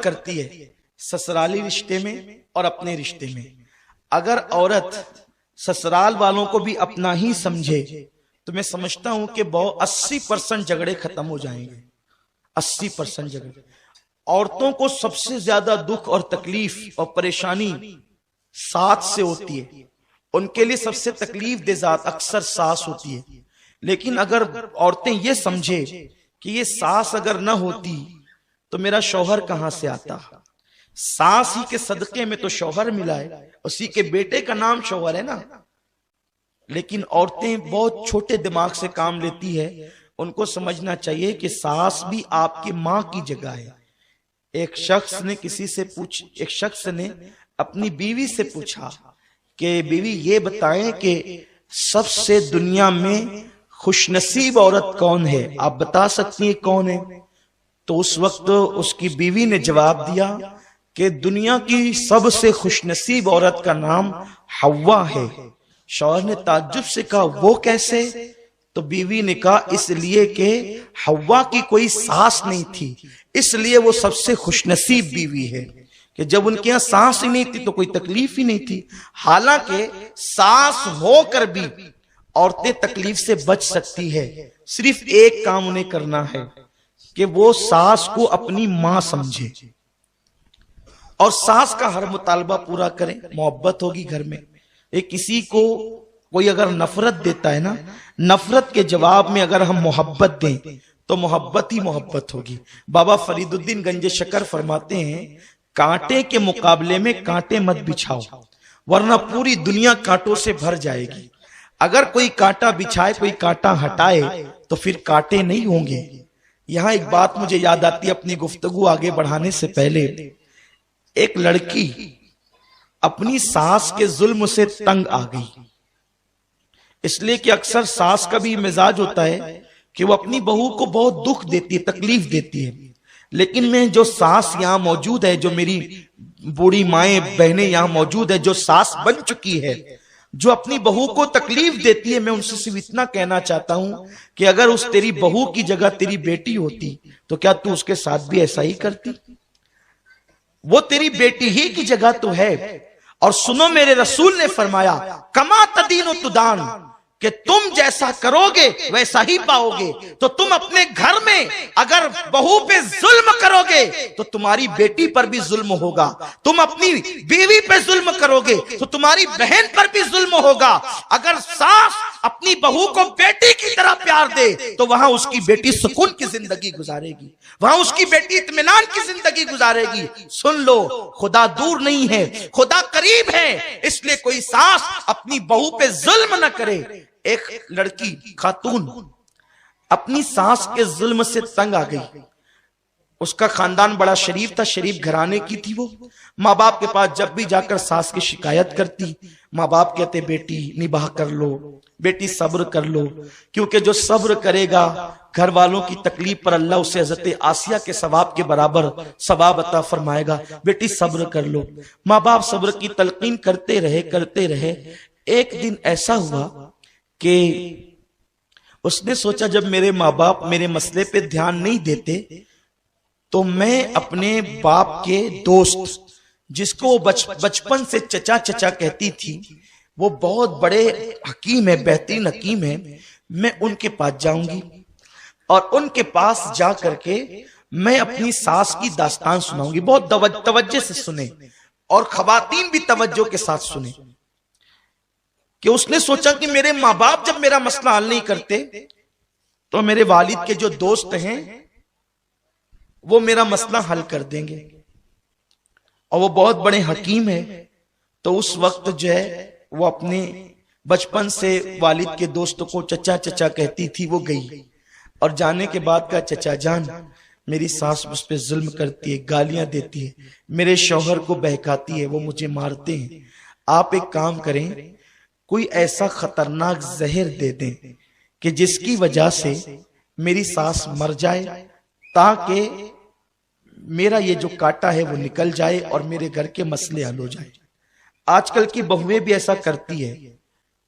کرتی ہے سسرالی رشتے میں اور اپنے رشتے میں. اگر عورت سسرال والوں کو بھی اپنا ہی سمجھے تو میں سمجھتا ہوں کہ 80% جھگڑے ختم ہو جائیں گے. 80% جھگڑے. عورتوں کو سب سے زیادہ دکھ اور تکلیف اور پریشانی ساتھ سے ہوتی ہے. ان کے لیے سب سے تکلیف دہ ذات اکثر ساس ہوتی ہے. لیکن اگر عورتیں یہ سمجھے کہ یہ ساس اگر نہ ہوتی تو میرا شوہر کہاں سے آتا, ساس ہی کے صدقے میں تو شوہر ملا ہے, اسی کے بیٹے کا نام شوہر ہے نا. لیکن عورتیں بہت چھوٹے دماغ سے کام لیتی ہے. ان کو سمجھنا چاہیے کہ ساس بھی آپ کی ماں کی جگہ ہے. ایک شخص نے اپنی بیوی سے پوچھا کہ بیوی یہ بتائیں کہ سب سے دنیا میں خوش نصیب عورت کون ہے, آپ بتا سکتی ہیں کون ہے؟ تو اس وقت اس کی بیوی نے جواب دیا کہ دنیا کی سب سے خوش نصیب عورت کا نام حوا ہے. شوہر نے تعجب سے کہا وہ کیسے؟ تو بیوی نے کہا اس لیے کہ حوا کی کوئی ساس نہیں تھی, اس لیے وہ سب سے خوش نصیب بیوی ہے. کہ جب ان کے یہاں ساس ہی نہیں تھی تو کوئی تکلیف ہی نہیں تھی. حالانکہ ساس ہو کر بھی عورتیں تکلیف سے بچ سکتی ہے. صرف ایک کام انہیں کرنا ہے کہ وہ ساس کو اپنی ماں سمجھے اور ساس کا ہر مطالبہ پورا کریں. محبت ہوگی گھر میں. کسی کو کوئی اگر نفرت دیتا ہے نا, نفرت کے جواب میں اگر ہم محبت دیں تو محبت ہی محبت ہوگی. بابا فرید الدین گنج شکر فرماتے ہیں کانٹے کے مقابلے میں کانٹے مت بچھاؤ ورنہ پوری دنیا کانٹوں سے بھر جائے گی. اگر کوئی کانٹا بچھائے کوئی کانٹا ہٹائے تو پھر کانٹے نہیں ہوں گے. یہاں ایک بات مجھے یاد آتی ہے اپنی گفتگو آگے بڑھانے سے پہلے. ایک لڑکی اپنی ساس کے ظلم سے تنگ آ گئی, اس لیے کہ اکثر ساس کا بھی مزاج ہوتا ہے کہ وہ اپنی بہو کو بہت دکھ دیتی ہے, تکلیف دیتی ہے. لیکن میں جو ساس یہاں موجود ہے, جو میری بوڑھی مائیں بہنیں یہاں موجود ہے جو ساس بن چکی ہے, جو اپنی بہو کو تکلیف دیتی ہے, میں ان سے صرف اتنا کہنا چاہتا ہوں کہ اگر اس تیری بہو کی جگہ تیری بیٹی ہوتی تو کیا تو اس کے ساتھ بھی ایسا ہی کرتی؟ وہ تیری بیٹی ہی کی جگہ تو ہے. اور سنو میرے رسول نے فرمایا کما تدین و تدان, کہ تم جیسا کرو گے ویسا ہی پاؤ گے. تو تم اپنے گھر میں اگر بہو پہ ظلم کرو گے تو تمہاری بیٹی پر بھی ظلم ہوگا. تم اپنی بیوی پہ ظلم کرو گے تو تمہاری بہن پر بھی ظلم ہوگا. اگر ساس اپنی بہو کو بیٹی کی طرح پیار دے تو وہاں اس کی بیٹی سکون کی زندگی گزارے گی, وہاں اس کی بیٹی اطمینان کی زندگی گزارے گی. سن لو, خدا دور نہیں ہے, خدا قریب ہے. اس لیے کوئی ساس اپنی بہو پہ ظلم نہ کرے. ایک لڑکی خاتون اپنی ساس کے ظلم سے تنگ آ گئی. اس کا خاندان بڑا شریف تھا, شریف گھرانے کی تھی. وہ ماں باپ کے پاس جب بھی جا کر ساس کی شکایت کرتی, ماں باپ کہتے بیٹی نباہ کر لو, بیٹی صبر کر لو, کیونکہ جو صبر کرے گا گھر والوں کی تکلیف پر اللہ اسے حضرت آسیہ کے ثواب کے برابر ثواب عطا فرمائے گا. بیٹی صبر کر لو. ماں باپ صبر کی تلقین کرتے رہے. ایک دن ایسا ہوا کہ اس نے سوچا جب میرے ماں باپ میرے مسئلے پہ دھیان نہیں دیتے تو میں اپنے باپ کے دوست, جس کو بچپن سے چچا چچا کہتی تھی, وہ بہت بڑے حکیم ہے, بہترین حکیم ہے, میں ان کے پاس جاؤں گی اور ان کے پاس جا کر کے میں اپنی ساس کی داستان سناؤں گی. بہت توجہ سے سنیں اور خواتین بھی توجہ کے ساتھ سنیں. کہ اس نے سوچا کہ میرے ماں باپ جب میرا مسئلہ حل نہیں کرتے تو میرے والد کے جو دوست ہیں وہ میرا مسئلہ حل کر دیں گے, اور وہ بہت بڑے حکیم ہیں. تو اس وقت جو ہے وہ اپنے بچپن سے والد کے دوست کو چچا چچا کہتی تھی, وہ گئی اور جانے کے بعد کہا چچا جان میری ساس اس پہ ظلم کرتی ہے, گالیاں دیتی ہے, میرے شوہر کو بہکاتی ہے, وہ مجھے مارتے ہیں. آپ ایک کام کریں, کوئی ایسا خطرناک زہر دے دیں کہ جس کی وجہ سے میری ساس مر جائے تاکہ میرا یہ جو کاٹا ہے وہ نکل جائے اور میرے گھر کے مسئلے حل ہو جائے. آج کل کی بہویں بھی ایسا کرتی ہے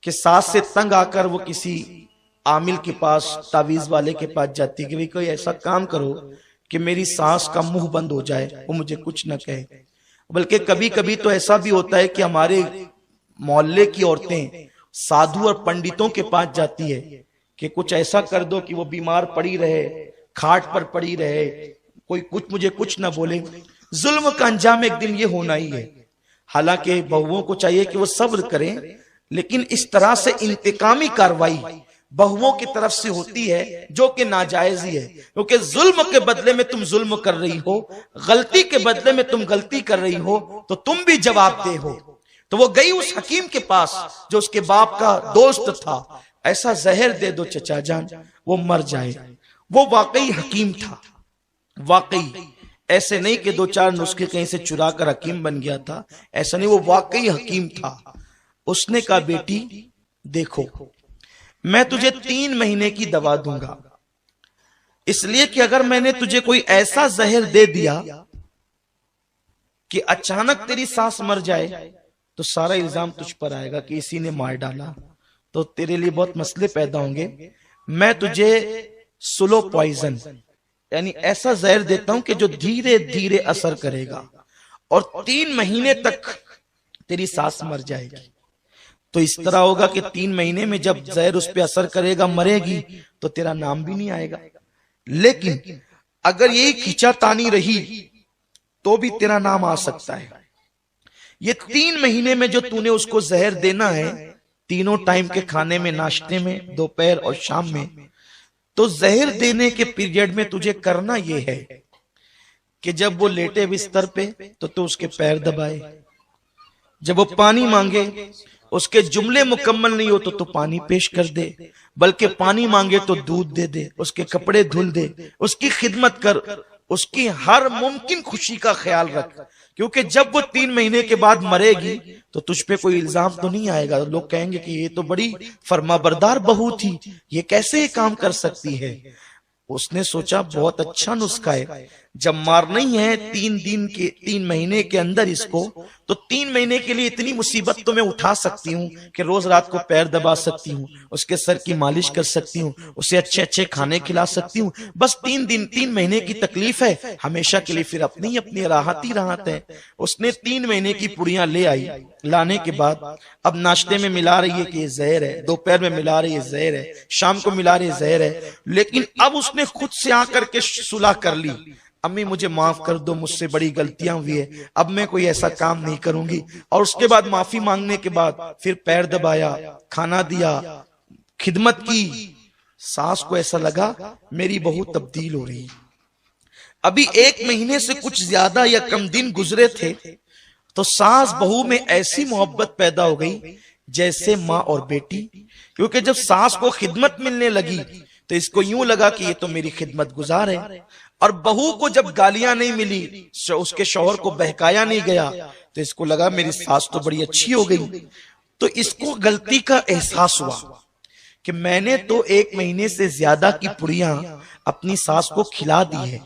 کہ ساس سے تنگ آ کر وہ کسی عامل کے پاس, تعویذ والے کے پاس جاتی کہ کوئی ایسا کام کرو کہ میری ساس کا منہ بند ہو جائے, وہ مجھے کچھ نہ کہے. بلکہ کبھی کبھی تو ایسا بھی ہوتا ہے کہ ہمارے محلے کی عورتیں سادھو اور پنڈتوں کے پاس جاتی ہے کہ کچھ ایسا کر دو کہ وہ بیمار پڑی رہے, کھاٹ پر پڑی رہے, کوئی مجھے کچھ نہ بولے. ظلم کا انجام ایک دن یہ ہونا ہی ہے. حالانکہ بہوؤں کو چاہیے کہ وہ صبر کریں, لیکن اس طرح سے انتقامی کاروائی بہوؤں کی طرف سے ہوتی ہے جو کہ ناجائز ہی ہے, کیونکہ ظلم کے بدلے میں تم ظلم کر رہی ہو, غلطی کے بدلے میں تم غلطی کر رہی ہو, تو تم بھی جواب دہ ہو. تو وہ گئی اس حکیم کے پاس جو اس کے باپ کا دوست تھا. ایسا زہر دے دو چچا جان وہ مر جائے. وہ واقعی حکیم تھا, واقعی ایسے نہیں کہ 2-4 نسخے کہیں سے چرا کر حکیم بن گیا تھا, ایسا نہیں, وہ واقعی حکیم تھا. اس نے کہا بیٹی دیکھو میں تجھے 3 مہینے کی دوا دوں گا, اس لیے کہ اگر میں نے تجھے کوئی ایسا زہر دے دیا کہ اچانک تیری سانس مر جائے تو سارا الزام تجھ پر آئے گا کہ اسی نے مار ڈالا, تو تیرے لیے بہت مسئلے پیدا ہوں گے. میں تجھے سلو پوائزن یعنی ایسا زہر دیتا ہوں کہ جو دھیرے دھیرے اثر کرے گا اور 3 مہینے تک تیری سانس مر جائے گی. تو اس طرح ہوگا کہ 3 مہینے میں جب زہر اس پہ اثر کرے گا, مرے گی, تو تیرا نام بھی نہیں آئے گا. لیکن اگر یہی کھینچا تانی رہی تو بھی تیرا نام آ سکتا ہے. یہ 3 مہینے میں جو تو نے اس کو زہر دینا ہے, تینوں ٹائم کے کھانے میں, ناشتے میں, دوپہر اور شام میں, تو زہر دینے کے پیریڈ میں تجھے کرنا یہ ہے کہ جب وہ لیٹے بستر پہ تو اس کے پیر دبائے, جب وہ پانی مانگے اس کے جملے مکمل نہیں ہو تو پانی پیش کر دے, بلکہ پانی مانگے تو دودھ دے دے, اس کے کپڑے دھل دے, اس کی خدمت کر, اس کی ہر ممکن خوشی کا خیال رکھ. کیونکہ جب وہ 3 مہینے کے بعد مرے گی تو تجھ پہ کوئی الزام تو نہیں آئے گا. لوگ کہیں گے کہ یہ تو بڑی فرما بردار بہو تھی, یہ کیسے یہ کام کر سکتی ہے. اس نے سوچا بہت اچھا نسخہ ہے, جب مارنا ہی ہے 3 مہینے کے اندر اس کو, تو 3 مہینے کے لیے اتنی مصیبت تو میں اٹھا سکتی ہوں کہ روز رات کو پیر دبا سکتی ہوں, اس کے سر کی مالش کر سکتی ہوں, اسے اچھے اچھے کھانے کھلا سکتی ہوں. بس 3 مہینے کی تکلیف ہے, ہمیشہ کے لیے پھر اپنی راحت ہی راحت ہے. اس نے 3 مہینے کی پڑیاں لے آئی. لانے کے بعد اب ناشتے میں ملا رہی ہے کہ یہ زہر ہے, دوپہر میں ملا رہی ہے زہر ہے, شام کو ملا رہی ہے زہر ہے. لیکن اب اس نے خود سے آ کر کے صلح کر لی, امی مجھے معاف کر دو, مجھ سے بڑی غلطیاں ہوئی ہے, اب میں کوئی ایسا کام نہیں کروں گی. اور اس کے بعد معافی مانگنے کے بعد پھر پیر دبایا, کھانا دیا, خدمت کی. ساس کو ایسا لگا میری بہو تبدیل ہو رہی. ابھی 1 مہینے سے کچھ زیادہ یا کم دن گزرے تھے تو ساس بہو میں ایسی محبت پیدا ہو گئی جیسے ماں اور بیٹی. کیونکہ جب ساس کو خدمت ملنے لگی تو اس کو یوں لگا کہ یہ تو میری خدمت گزار ہے, اور بہو کو جب گالیاں نہیں ملی, اس کے شوہر کو بہکایا نہیں گیا, تو اس کو لگا میری ساس تو بڑی اچھی ہو گئی. تو اس کو غلطی کا احساس ہوا کہ میں نے تو 1 مہینے سے زیادہ کی پڑیاں اپنی ساس کو کھلا دی ہے,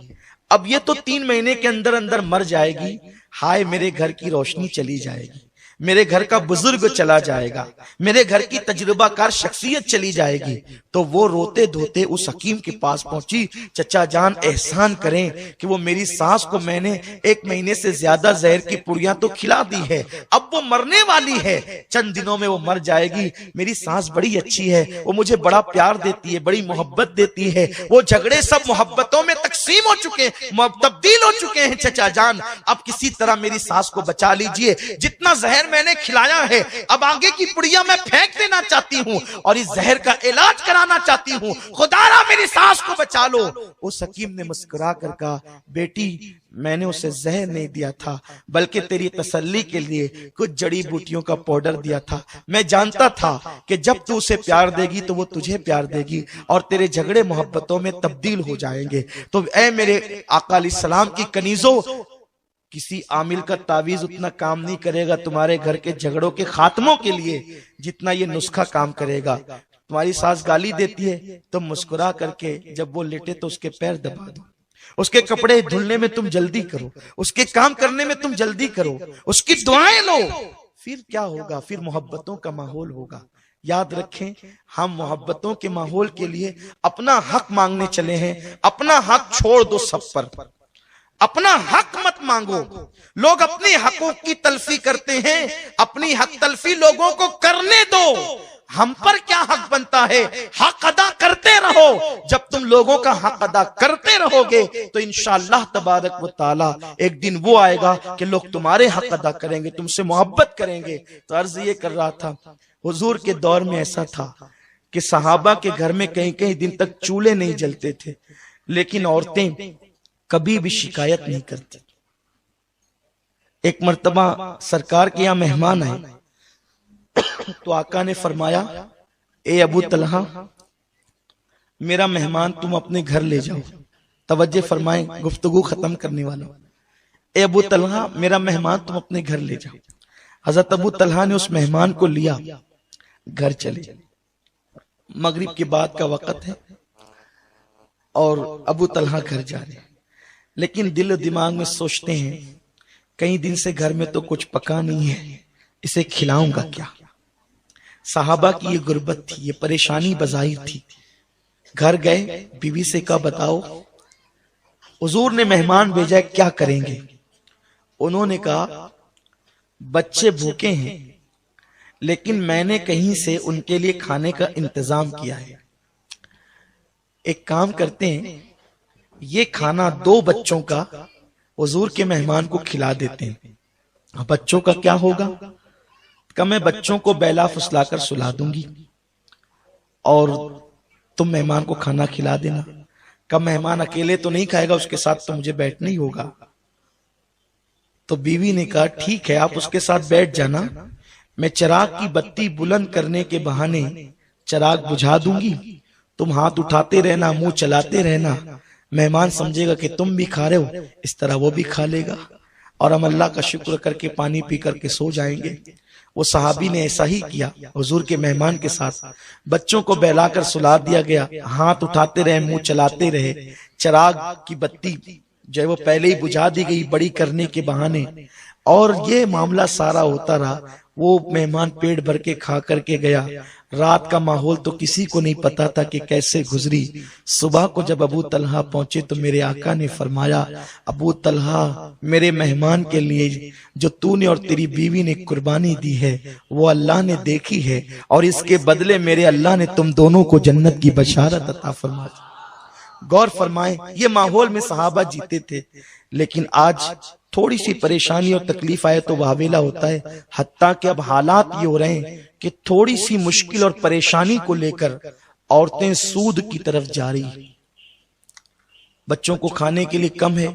اب یہ تو 3 مہینے کے اندر اندر مر جائے گی. ہائے میرے گھر کی روشنی چلی جائے گی, میرے گھر کا بزرگ چلا جائے گا, میرے گھر کی تجربہ کار شخصیت چلی جائے گی. تو وہ روتے دھوتے اس حکیم کے پاس پہنچی, چچا جان احسان کریں کہ وہ میری ساس کو میں نے 1 مہینے سے زیادہ زہر کی پڑیاں تو کھلا دی ہے, اب وہ مرنے والی ہے, چند دنوں میں وہ مر جائے گی. میری ساس بڑی اچھی ہے, وہ مجھے بڑا پیار دیتی ہے, بڑی محبت دیتی ہے. وہ جھگڑے سب محبتوں میں تقسیم ہو چکے, تبدیل ہو چکے ہیں. چچا جان اب کسی طرح میری ساس کو بچا لیجئے, جتنا زہر میں نے کھلایا ہے اب آگے کی پڑیاں میں پھینک دینا چاہتی ہوں اور اس زہر کا علاج کرانا چاہتی ہوں, خدا را میری ساس کو بچا لو. اس حکیم نے مسکرا کر کہا بیٹی میں نے اسے زہر نہیں دیا تھا, بلکہ تیری تسلی کے لیے کچھ جڑی بوٹیوں کا پاؤڈر دیا تھا. میں جانتا تھا کہ جب تو اسے پیار دے گی تو وہ تجھے پیار دے گی اور تیرے جھگڑے محبتوں میں تبدیل ہو جائیں گے. تو اے میرے آقا علیہ السلام کی کنیزوں, کسی عامل کا تعویذ اتنا کام نہیں کرے گا تمہارے گھر کے جھگڑوں کے خاتموں کے لیے جتنا یہ نسخہ کام کرے گا. تمہاری ساس گالی دیتی ہے تو مسکرا کر کے جب وہ لیٹے تو اس کے پیر دبا دو, اس کے کپڑے دھلنے میں تم جلدی کرو, اس کے کام کرنے میں تم جلدی کرو, اس کی دعائیں لو. پھر کیا ہوگا, پھر محبتوں کا ماحول ہوگا. یاد رکھیں ہم محبتوں کے ماحول کے لیے اپنا حق مانگنے چلے ہیں. اپنا حق چھوڑ دو سب پر، اپنا حق مت مانگو. لوگ اپنی حقوق کی تلفی کرتے ہیں، اپنی حق تلفی لوگوں کو کرنے دو. ہم پر کیا حق بنتا ہے؟ حق ادا کرتے رہو. جب تم لوگوں کا حق ادا کرتے رہو گے تو انشاءاللہ تبارک و تعالی ایک دن وہ آئے گا کہ لوگ تمہارے حق ادا کریں گے، تم سے محبت کریں گے. تو عرض یہ کر رہا تھا حضور کے دور میں ایسا تھا کہ صحابہ کے گھر میں کئی کئی دن تک چولہے نہیں جلتے تھے، لیکن عورتیں کبھی بھی شکایت نہیں کرتی. ایک مرتبہ سرکار کے یہاں مہمان آئے تو آقا نے فرمایا اے ابو طلحہ میرا مہمان تم اپنے گھر لے جاؤ. توجہ فرمائیں، گفتگو ختم کرنے والا. اے ابو طلحہ میرا مہمان تم اپنے گھر لے جاؤ. حضرت ابو طلحہ نے اس مہمان کو لیا، گھر چلے. مغرب کے بعد کا وقت ہے اور ابو طلحہ گھر جا رہے ہیں، لیکن دل و دماغ میں سوچتے ہیں کئی دن سے گھر میں تو کچھ پکا نہیں ہے، اسے کھلاؤں گا کیا. صحابہ کی یہ غربت تھی، یہ پریشانی بظاہر تھی. گھر گئے، بیوی سے کہا بتاؤ حضور نے مہمان بھیجا ہے، کیا کریں گے. انہوں نے کہا بچے بھوکے ہیں لیکن میں نے کہیں سے ان کے لیے کھانے کا انتظام کیا ہے. ایک کام کرتے ہیں، یہ کھانا 2 بچوں کا حضور کے مہمان کو کھلا دیتے ہیں. بچوں کا کیا ہوگا؟ کہ میں بچوں کو بیلا پھسلا کر سلا دوں گی اور تم مہمان کو کھانا کھلا دینا. کہ مہمان اکیلے تو نہیں کھائے گا، اس کے ساتھ تو مجھے بیٹھنا ہی ہوگا. تو بیوی نے کہا ٹھیک ہے آپ اس کے ساتھ بیٹھ جانا، میں چراغ کی بتی بلند کرنے کے بہانے چراغ بجھا دوں گی، تم ہاتھ اٹھاتے رہنا، منہ چلاتے رہنا. مہمان سمجھے گا کہ تم بھی کھا رہے ہو، اس طرح وہ بھی کھا لے گا اور ہم اللہ کا شکر کر کے پانی پی کر کے سو جائیں گے. وہ صحابی نے ایسا ہی کیا. حضور کے مہمان کے ساتھ بچوں کو بہلا کر سلا دیا گیا، ہاتھ اٹھاتے رہے، منہ چلاتے رہے. چراغ کی بتی جو ہے وہ پہلے ہی بجھا دی گئی بڑی کرنے کے بہانے، اور یہ معاملہ سارا ہوتا رہا. وہ مہمان پیٹ بھر کے کھا کر کے گیا. رات کا ماحول تو کسی کو نہیں پتا تھا کہ کیسے گزری. صبح کو جب ابو طلحہ پہنچے تو میرے آقا نے فرمایا ابو طلحہ میرے مہمان کے لیے جو تو نے اور تیری بیوی نے قربانی دی ہے وہ اللہ نے دیکھی ہے، اور اس کے بدلے میرے اللہ نے تم دونوں کو جنت کی بشارت عطا فرما دی. غور فرمائیں، یہ ماحول میں صحابہ جیتے تھے، لیکن آج تھوڑی سی پریشانی اور تکلیف آئے تو واویلا ہوتا ہے. حتیٰ کہ اب حالات یہ ہو رہے ہیں کہ تھوڑی سی مشکل اور پریشانی کو لے کر عورتیں سود کی طرف جا رہی. بچوں کو کھانے کے لیے کم ہے،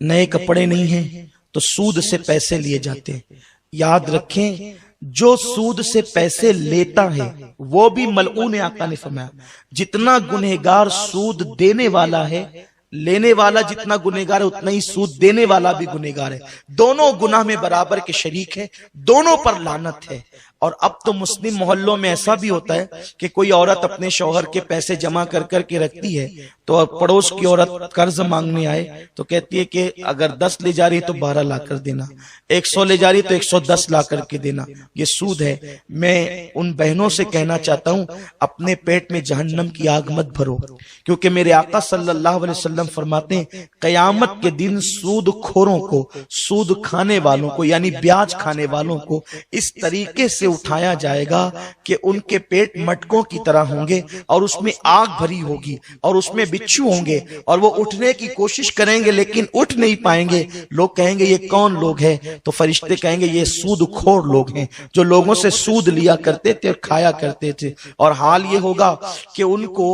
نئے کپڑے نہیں ہیں تو سود سے پیسے لیے جاتے ہیں. یاد رکھیں جو سود سے پیسے لیتا ہے وہ بھی ملعون ہے. آقا نے فرمایا جتنا گنہگار سود دینے والا ہے، لینے والا جتنا گنہگار ہے اتنا ہی سود دینے والا بھی گنہگار ہے. دونوں گناہ میں برابر کے شریک ہیں، دونوں پر لعنت ہے. اور اب تو مسلم محلوں میں ایسا بھی ہوتا ہے کہ کوئی عورت اپنے شوہر کے پیسے جمع کر کر کے رکھتی ہے تو پڑوس کی عورت قرض مانگنے آئے تو کہتی ہے کہ اگر 10 لے جا رہی تو 12 لا کر دینا، 100 لے جا رہی تو 110 لا کر کے دینا. یہ سود ہے. میں ان بہنوں سے کہنا چاہتا ہوں اپنے پیٹ میں جہنم کی آگ مت بھرو، کیونکہ میرے آقا صلی اللہ علیہ وسلم فرماتے ہیں قیامت کے دن سود خوروں کو، سود کھانے والوں کو یعنی بیاج کھانے والوں کو اس طریقے سے اٹھایا جائے گا کہ ان کے پیٹ مٹکوں کی طرح ہوں گے اور اس میں آگ بھری ہوگی اور اس میں بچھو ہوں گے اور وہ اٹھنے کی کوشش کریں گے لیکن اٹھ نہیں پائیں گے. لوگ کہیں گے یہ کون لوگ ہیں؟ تو فرشتے کہیں گے یہ سود خور لوگ ہیں جو لوگوں سے سود لیا کرتے تھے اور کھایا کرتے تھے. اور حال یہ ہوگا کہ ان کو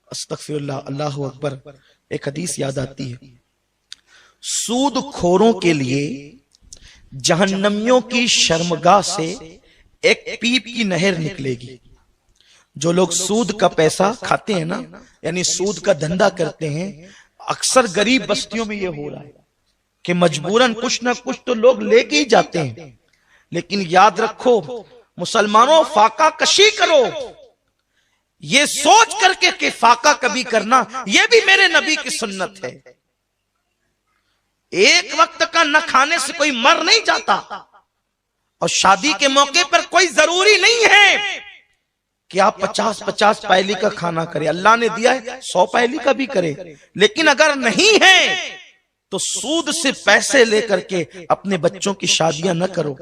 استغفر اللہ، اللہ اکبر، ایک حدیث یاد آتی ہے سود خوروں کے لیے جہنمیوں کی شرمگاہ سے ایک پیپ کی نہر نکلے گی. جو لوگ سود کا پیسہ کھاتے ہیں نا، یعنی سود کا دھندا کرتے ہیں، اکثر غریب بستیوں میں یہ ہو رہا ہے کہ مجبوراً کچھ نہ کچھ تو لوگ لے کے ہی جاتے ہیں. لیکن یاد رکھو مسلمانوں، فاقہ کشی کرو، یہ سوچ کر کے کہ فاقہ کبھی کرنا یہ بھی میرے نبی کی سنت ہے. ایک وقت کا نہ کھانے سے کوئی مر نہیں جاتا، اور شادی کے موقع پر کوئی ضروری نہیں ہے کہ آپ 50 پہلی کا کھانا کرے، اللہ نے دیا ہے 100 پہلی کا بھی کرے، لیکن اگر نہیں ہے تو سود سے پیسے لے کر کے اپنے بچوں کی شادیاں نہ کرو۔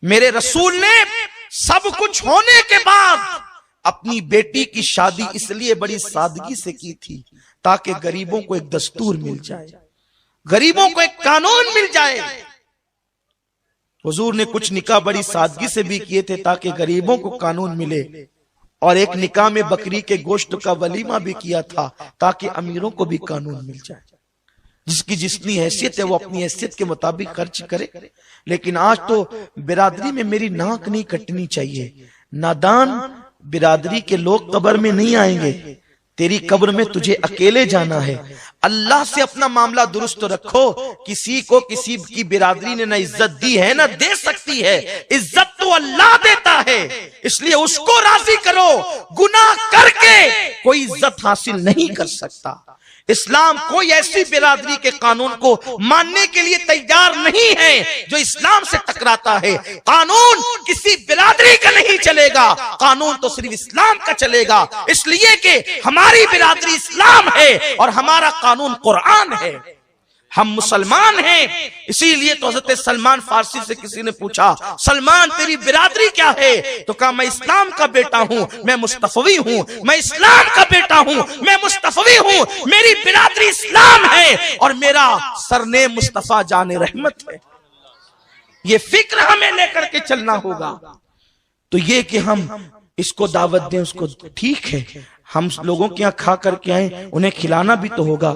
میرے رسول نے سب کچھ ہونے کے بعد اپنی بیٹی کی شادی اس لیے بڑی سادگی سے کی تھی تاکہ غریبوں کو ایک دستور مل جائے، غریبوں کو ایک قانون مل جائے۔ حضور نے کچھ نکاح بڑی سادگی سے بھی کیے تھے تاکہ غریبوں کو قانون ملے، اور ایک نکاح میں بکری کے گوشت کا ولیمہ بھی کیا تھا تاکہ امیروں کو بھی قانون مل جائے۔ جس کی جتنی حیثیت ہے وہ اپنی حیثیت کے مطابق خرچ کرے۔ لیکن آج تو برادری میں میری ناک نہیں کٹنی چاہیے، نادان برادری کے لوگ قبر میں نہیں آئیں گے، تیری قبر میں تجھے اکیلے جانا ہے۔ اللہ سے اپنا معاملہ درست رکھو۔ کسی کو کسی کی برادری نے نہ عزت دی ہے نہ دے سکتی ہے، عزت تو اللہ دیتا ہے، اس لیے اس کو راضی کرو۔ گناہ کر کے کوئی عزت حاصل نہیں کر سکتا۔ اسلام کوئی ایسی برادری کے قانون کو ماننے کے لیے تیار نہیں ہے جو اسلام سے ٹکراتا ہے۔ قانون کسی برادری کا نہیں چلے گا، قانون تو صرف اسلام کا چلے گا، اس لیے کہ ہماری برادری اسلام ہے اور ہمارا قانون قرآن ہے، ہم مسلمان ہیں۔ اسی لیے تو حضرت سلمان فارسی سے کسی نے پوچھا، سلمان تیری برادری کیا ہے؟ تو کہا میں اسلام کا بیٹا ہوں، میں مصطفی ہوں، میں اسلام کا بیٹا ہوں، میں مصطفی ہوں، میری برادری اسلام ہے اور میرا سرنیم مصطفیٰ جان رحمت ہے۔ یہ فکر ہمیں لے کر کے چلنا ہوگا۔ تو یہ کہ ہم اس کو دعوت دیں، اس کو ٹھیک ہے، ہم لوگوں کے یہاں کھا کر کے آئیں، انہیں کھلانا بھی تو ہوگا۔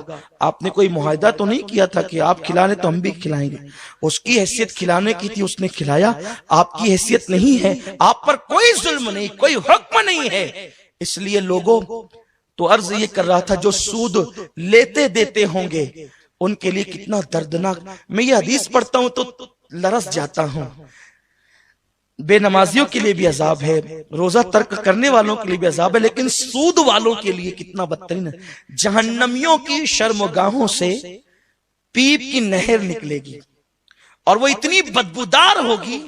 آپ نے کوئی معاہدہ تو نہیں کیا تھا کہ آپ کھلانے تو ہم بھی کھلائیں گے، اس کی حیثیت کھلانے کی تھی، اس نے کھلایا، آپ کی حیثیت نہیں ہے، آپ پر کوئی ظلم نہیں، کوئی حکم نہیں ہے۔ اس لیے لوگوں تو عرض یہ کر رہا تھا جو سود لیتے دیتے ہوں گے ان کے لیے کتنا دردناک۔ میں یہ حدیث پڑھتا ہوں تو لرز جاتا ہوں۔ بے نمازیوں کے لیے بھی عذاب ہے، روزہ ترک کرنے والوں کے لیے بھی عذاب ہے، لیکن سود والوں کے لیے کتنا بدترین ہے۔ جہنمیوں کی شرمگاہوں سے پیپ کی نہر نکلے گی اور وہ اتنی بدبودار ہوگی،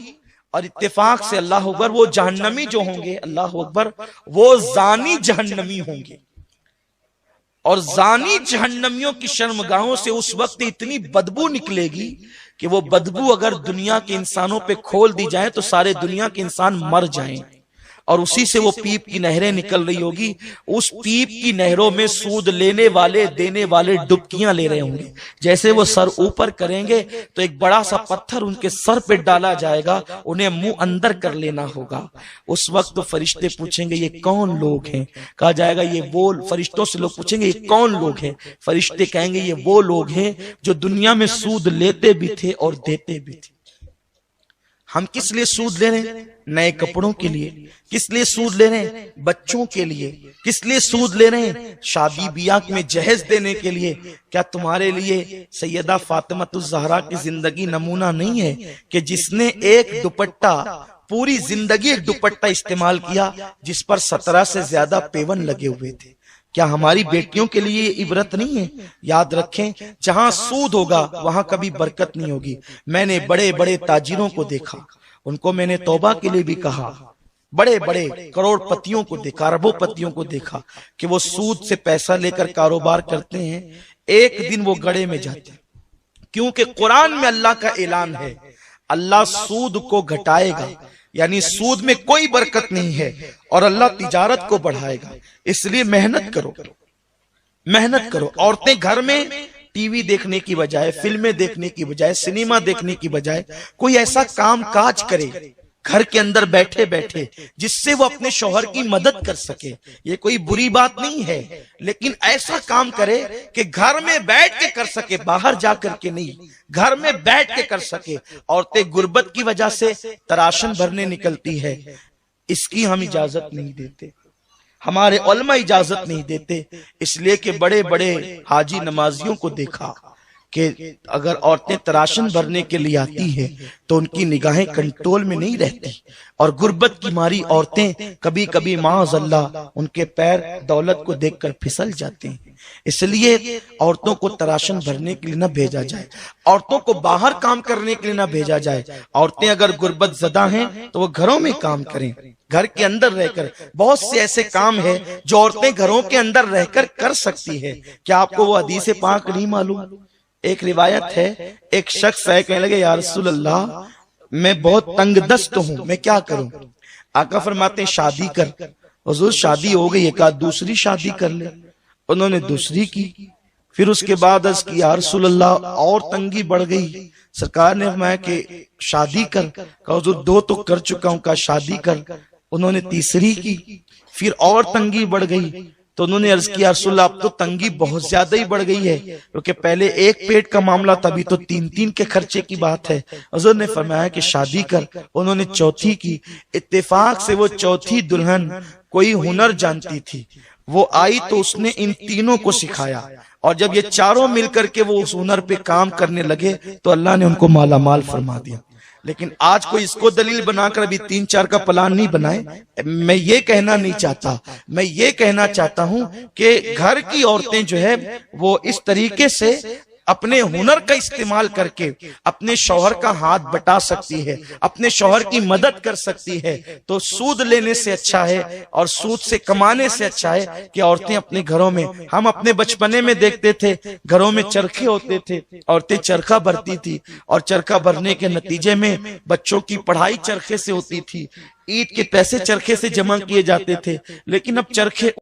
اور اتفاق سے اللہ اکبر وہ جہنمی جو ہوں گے، اللہ اکبر وہ زانی جہنمی ہوں گے، اور زانی جہنمیوں کی شرمگاہوں سے اس وقت اتنی بدبو نکلے گی کہ وہ بدبو اگر دنیا کے انسانوں پہ کھول دی جائے تو سارے دنیا کے انسان مر جائیں، اور اسی سے وہ پیپ کی نہریں نکل رہی ہوگی۔ اس پیپ کی نہروں میں سود لینے والے دینے والے ڈبکیاں لے رہے ہوں گے۔ جیسے وہ سر اوپر کریں گے تو ایک بڑا سا پتھر ان کے سر پہ ڈالا جائے گا، انہیں منہ اندر کر لینا ہوگا۔ اس وقت تو فرشتے پوچھیں گے یہ کون لوگ ہیں؟ کہا جائے گا یہ وہ، فرشتوں سے لوگ پوچھیں گے یہ کون لوگ ہیں؟ فرشتے کہیں گے یہ وہ لوگ ہیں جو دنیا میں سود لیتے بھی تھے اور دیتے بھی تھے۔ ہم کس لیے سود لے رہے ہیں؟ نئے کپڑوں کے لیے۔ کس لیے سود لے رہے ہیں؟ بچوں کے لیے۔ کس لیے سود لے رہے ہیں؟ شادی بیاہ میں جہیز دینے کے لیے۔ کیا تمہارے لیے سیدہ فاطمہ الزہرا کی زندگی نمونہ نہیں ہے کہ جس نے ایک دوپٹہ، پوری زندگی ایک دوپٹہ استعمال کیا جس پر 17 سے زیادہ پیون لگے ہوئے تھے؟ کیا ہماری بیٹیوں کے لیے یہ عبرت نہیں ہے؟ یاد رکھیں جہاں سود ہوگا وہاں کبھی برکت نہیں ہوگی۔ میں نے بڑے بڑے تاجروں کو دیکھا، ان کو میں نے توبہ کے لیے بھی کہا، بڑے بڑے کروڑ پتیوں کو دیکھا، اربوں پتیوں کو دیکھا کہ وہ سود سے پیسہ لے کر کاروبار کرتے ہیں، ایک دن وہ گڑے میں جاتے ہیں، کیونکہ قرآن میں اللہ کا اعلان ہے اللہ سود کو گھٹائے گا، یعنی سود میں کوئی برکت نہیں ہے، اور اللہ تجارت کو بڑھائے گا۔ اس لیے محنت کرو، محنت کرو۔ عورتیں گھر میں ٹی وی دیکھنے کی بجائے، فلمیں دیکھنے کی بجائے، سنیما دیکھنے کی بجائے کوئی ایسا کام کاج کرے گھر کے اندر بیٹھے بیٹھے جس سے وہ اپنے شوہر کی مدد کر سکے۔ یہ کوئی بری بات نہیں ہے، لیکن ایسا کام کرے کہ گھر میں بیٹھ کے کر سکے، باہر جا کر کے نہیں، گھر میں بیٹھ کے کر سکے۔ عورتیں غربت کی وجہ سے تراشن بھرنے نکلتی ہے، اس کی ہم اجازت نہیں دیتے، ہمارے علماء اجازت نہیں دیتے، اس لیے کہ بڑے بڑے حاجی نمازیوں کو دیکھا کہ اگر عورتیں تراشن بھرنے کے لیے آتی ہیں تو ان کی نگاہیں کنٹرول میں نہیں رہتی، اور غربت کی ماری عورتیں کبھی کبھی معاذ اللہ ان کے پیر دولت کو دیکھ کر پھسل جاتے ہیں۔ اس لیے عورتوں کو تراشن بھرنے کے لیے نہ بھیجا جائے، عورتوں کو باہر کام کرنے کے لیے نہ بھیجا جائے۔ عورتیں اگر غربت زدہ ہیں تو وہ گھروں میں کام کریں۔ گھر کے اندر رہ کر بہت سے ایسے کام ہے جو عورتیں گھروں کے اندر رہ کر کر سکتی ہے. کیا آپ کو وہ حدیث پاک نہیں معلوم؟ ایک روایت ہے، ایک شخص ہے، کہنے لگے یا رسول اللہ میں بہت تنگ دست ہوں، میں کیا کروں؟ آقا فرماتے ہیں شادی کر. حضور شادی ہو گئی، ایک آدھ دوسری شادی کر لے. انہوں نے دوسری کی. پھر اس کے بعد عرض کی یا رسول اللہ اور تنگی بڑھ گئی. سرکار نے فرمایا کہ شادی کر. کہا حضور دو تو کر چکا ہوں. کہا شادی کر. انہوں نے تیسری کی. پھر اور تنگی بڑھ گئی تو انہوں نے عرض کیا رسول اللہ اب تو تنگی بہت زیادہ ہی بڑھ گئی ہے، کیونکہ پہلے ایک پیٹ کا معاملہ تھا، ابھی تو تین تین کے خرچے کی بات ہے. حضور نے فرمایا کہ شادی کر. انہوں نے چوتھی کی. اتفاق سے وہ چوتھی دلہن کوئی ہنر جانتی تھی. وہ آئی تو اس نے ان تینوں کو سکھایا، اور جب یہ چاروں مل کر کے وہ اس ہنر پہ کام کرنے لگے تو اللہ نے ان کو مالا مال فرما دیا. لیکن آج کوئی اس کو دلیل بنا کر ابھی 3-4 کا پلان نہیں بنائے. میں یہ کہنا نہیں چاہتا، میں یہ کہنا چاہتا ہوں کہ گھر کی عورتیں جو ہے وہ اس طریقے سے اپنے ہنر کا استعمال کر کے اپنے شوہر کا ہاتھ بٹا سکتی ہے، اپنے شوہر کی مدد کر سکتی ہے. تو سود لینے سے اچھا ہے اور سود سے کمانے سے اچھا ہے کہ عورتیں اپنے گھروں میں، ہم اپنے بچپنے میں دیکھتے تھے گھروں میں چرخے ہوتے تھے، عورتیں چرخہ بھرتی تھی، اور چرخہ بھرنے کے نتیجے میں بچوں کی پڑھائی چرخے سے ہوتی تھی، عید کے پیسے چرخے سے جمع کیے جاتے تھے. لیکن اب چرخے